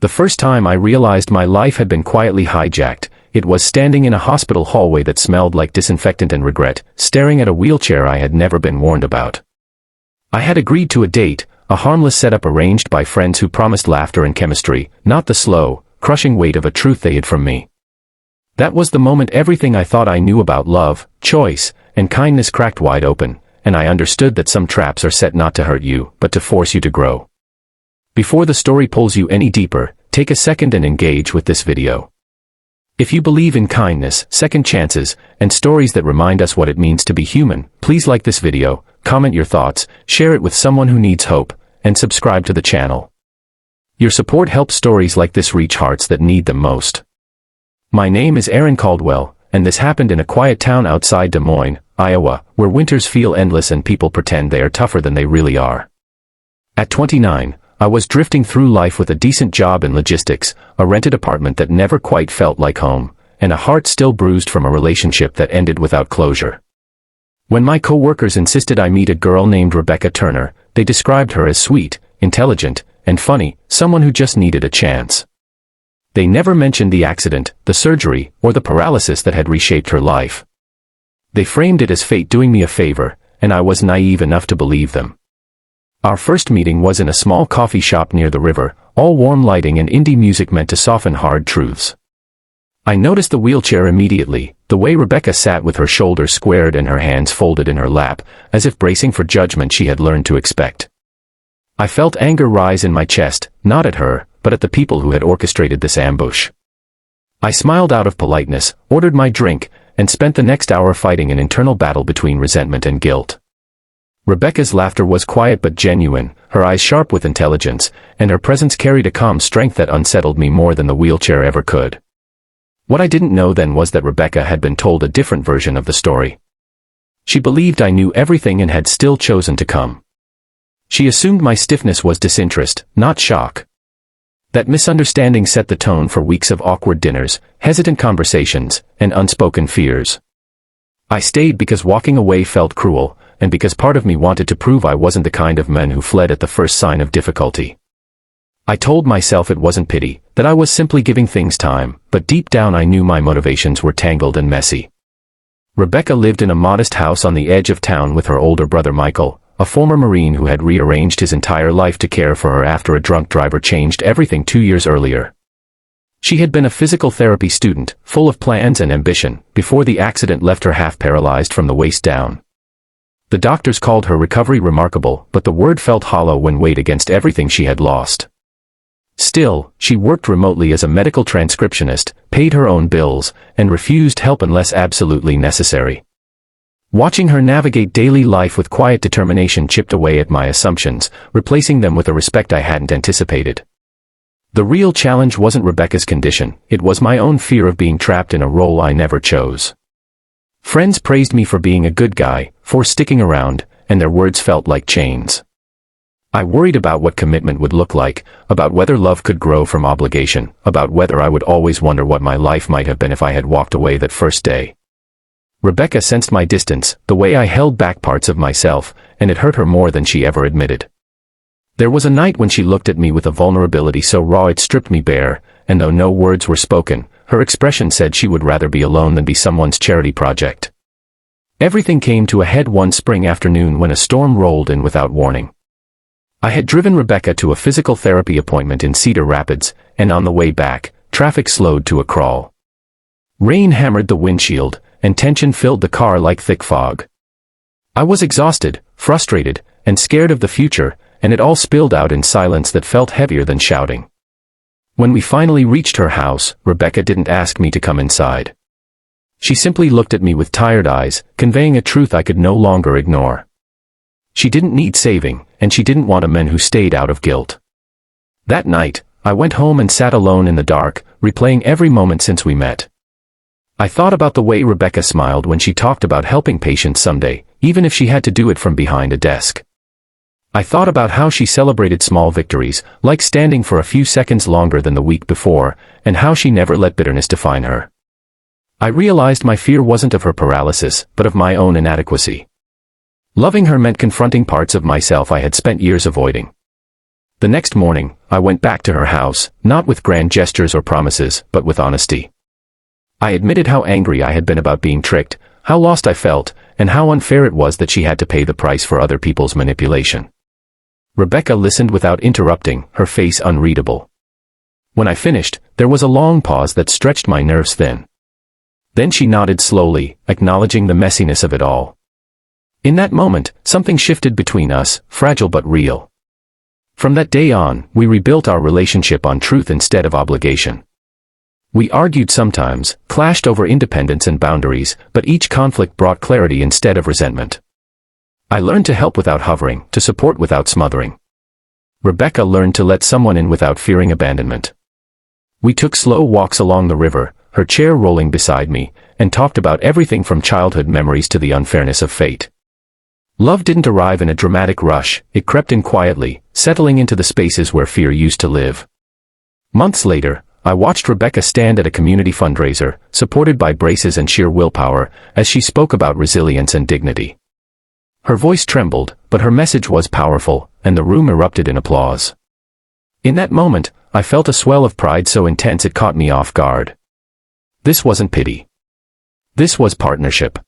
The first time I realized my life had been quietly hijacked, it was standing in a hospital hallway that smelled like disinfectant and regret, staring at a wheelchair I had never been warned about. I had agreed to a date, a harmless setup arranged by friends who promised laughter and chemistry, not the slow, crushing weight of a truth they hid from me. That was the moment everything I thought I knew about love, choice, and kindness cracked wide open, and I understood that some traps are set not to hurt you, but to force you to grow. Before the story pulls you any deeper, take a second and engage with this video. If you believe in kindness, second chances, and stories that remind us what it means to be human, please like this video, comment your thoughts, share it with someone who needs hope, and subscribe to the channel. Your support helps stories like this reach hearts that need them most. My name is Aaron Caldwell, and this happened in a quiet town outside Des Moines, Iowa, where winters feel endless and people pretend they are tougher than they really are. At 29, I was drifting through life with a decent job in logistics, a rented apartment that never quite felt like home, and a heart still bruised from a relationship that ended without closure. When my co-workers insisted I meet a girl named Rebecca Turner, they described her as sweet, intelligent, and funny, someone who just needed a chance. They never mentioned the accident, the surgery, or the paralysis that had reshaped her life. They framed it as fate doing me a favor, and I was naive enough to believe them. Our first meeting was in a small coffee shop near the river, all warm lighting and indie music meant to soften hard truths. I noticed the wheelchair immediately, the way Rebecca sat with her shoulders squared and her hands folded in her lap, as if bracing for judgment she had learned to expect. I felt anger rise in my chest, not at her, but at the people who had orchestrated this ambush. I smiled out of politeness, ordered my drink, and spent the next hour fighting an internal battle between resentment and guilt. Rebecca's laughter was quiet but genuine, her eyes sharp with intelligence, and her presence carried a calm strength that unsettled me more than the wheelchair ever could. What I didn't know then was that Rebecca had been told a different version of the story. She believed I knew everything and had still chosen to come. She assumed my stiffness was disinterest, not shock. That misunderstanding set the tone for weeks of awkward dinners, hesitant conversations, and unspoken fears. I stayed because walking away felt cruel, and because part of me wanted to prove I wasn't the kind of man who fled at the first sign of difficulty. I told myself it wasn't pity, that I was simply giving things time, but deep down I knew my motivations were tangled and messy. Rebecca lived in a modest house on the edge of town with her older brother Michael, a former Marine who had rearranged his entire life to care for her after a drunk driver changed everything 2 years earlier. She had been a physical therapy student, full of plans and ambition, before the accident left her half-paralyzed from the waist down. The doctors called her recovery remarkable, but the word felt hollow when weighed against everything she had lost. Still, she worked remotely as a medical transcriptionist, paid her own bills, and refused help unless absolutely necessary. Watching her navigate daily life with quiet determination chipped away at my assumptions, replacing them with a respect I hadn't anticipated. The real challenge wasn't Rebecca's condition, it was my own fear of being trapped in a role I never chose. Friends praised me for being a good guy, for sticking around, and their words felt like chains. I worried about what commitment would look like, about whether love could grow from obligation, about whether I would always wonder what my life might have been if I had walked away that first day. Rebecca sensed my distance, the way I held back parts of myself, and it hurt her more than she ever admitted. There was a night when she looked at me with a vulnerability so raw it stripped me bare, and though no words were spoken, her expression said she would rather be alone than be someone's charity project. Everything came to a head one spring afternoon when a storm rolled in without warning. I had driven Rebecca to a physical therapy appointment in Cedar Rapids, and on the way back, traffic slowed to a crawl. Rain hammered the windshield, and tension filled the car like thick fog. I was exhausted, frustrated, and scared of the future, and it all spilled out in silence that felt heavier than shouting. When we finally reached her house, Rebecca didn't ask me to come inside. She simply looked at me with tired eyes, conveying a truth I could no longer ignore. She didn't need saving, and she didn't want a man who stayed out of guilt. That night, I went home and sat alone in the dark, replaying every moment since we met. I thought about the way Rebecca smiled when she talked about helping patients someday, even if she had to do it from behind a desk. I thought about how she celebrated small victories, like standing for a few seconds longer than the week before, and how she never let bitterness define her. I realized my fear wasn't of her paralysis, but of my own inadequacy. Loving her meant confronting parts of myself I had spent years avoiding. The next morning, I went back to her house, not with grand gestures or promises, but with honesty. I admitted how angry I had been about being tricked, how lost I felt, and how unfair it was that she had to pay the price for other people's manipulation. Rebecca listened without interrupting, her face unreadable. When I finished, there was a long pause that stretched my nerves thin. Then she nodded slowly, acknowledging the messiness of it all. In that moment, something shifted between us, fragile but real. From that day on, we rebuilt our relationship on truth instead of obligation. We argued sometimes, clashed over independence and boundaries, but each conflict brought clarity instead of resentment. I learned to help without hovering, to support without smothering. Rebecca learned to let someone in without fearing abandonment. We took slow walks along the river, her chair rolling beside me, and talked about everything from childhood memories to the unfairness of fate. Love didn't arrive in a dramatic rush, it crept in quietly, settling into the spaces where fear used to live. Months later, I watched Rebecca stand at a community fundraiser, supported by braces and sheer willpower, as she spoke about resilience and dignity. Her voice trembled, but her message was powerful, and the room erupted in applause. In that moment, I felt a swell of pride so intense it caught me off guard. This wasn't pity. This was partnership.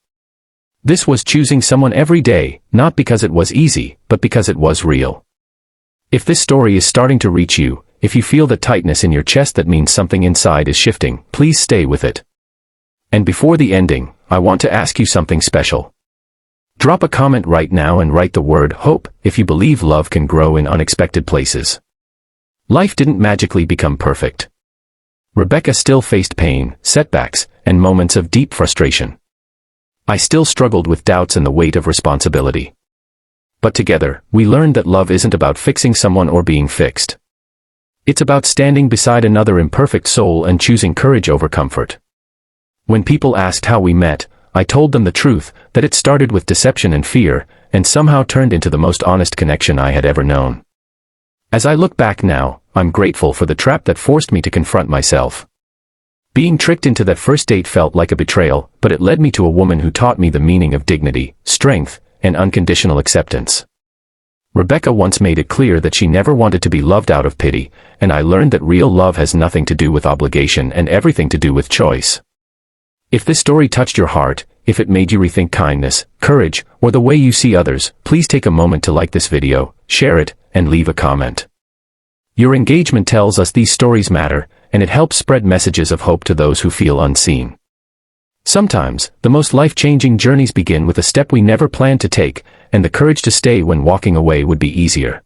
This was choosing someone every day, not because it was easy, but because it was real. If this story is starting to reach you, if you feel the tightness in your chest that means something inside is shifting, please stay with it. And before the ending, I want to ask you something special. Drop a comment right now and write the word hope if you believe love can grow in unexpected places. Life didn't magically become perfect. Rebecca still faced pain, setbacks, and moments of deep frustration. I still struggled with doubts and the weight of responsibility. But together, we learned that love isn't about fixing someone or being fixed. It's about standing beside another imperfect soul and choosing courage over comfort. When people asked how we met, I told them the truth, that it started with deception and fear, and somehow turned into the most honest connection I had ever known. As I look back now, I'm grateful for the trap that forced me to confront myself. Being tricked into that first date felt like a betrayal, but it led me to a woman who taught me the meaning of dignity, strength, and unconditional acceptance. Rebecca once made it clear that she never wanted to be loved out of pity, and I learned that real love has nothing to do with obligation and everything to do with choice. If this story touched your heart, if it made you rethink kindness, courage, or the way you see others, please take a moment to like this video, share it, and leave a comment. Your engagement tells us these stories matter, and it helps spread messages of hope to those who feel unseen. Sometimes, the most life-changing journeys begin with a step we never planned to take, and the courage to stay when walking away would be easier.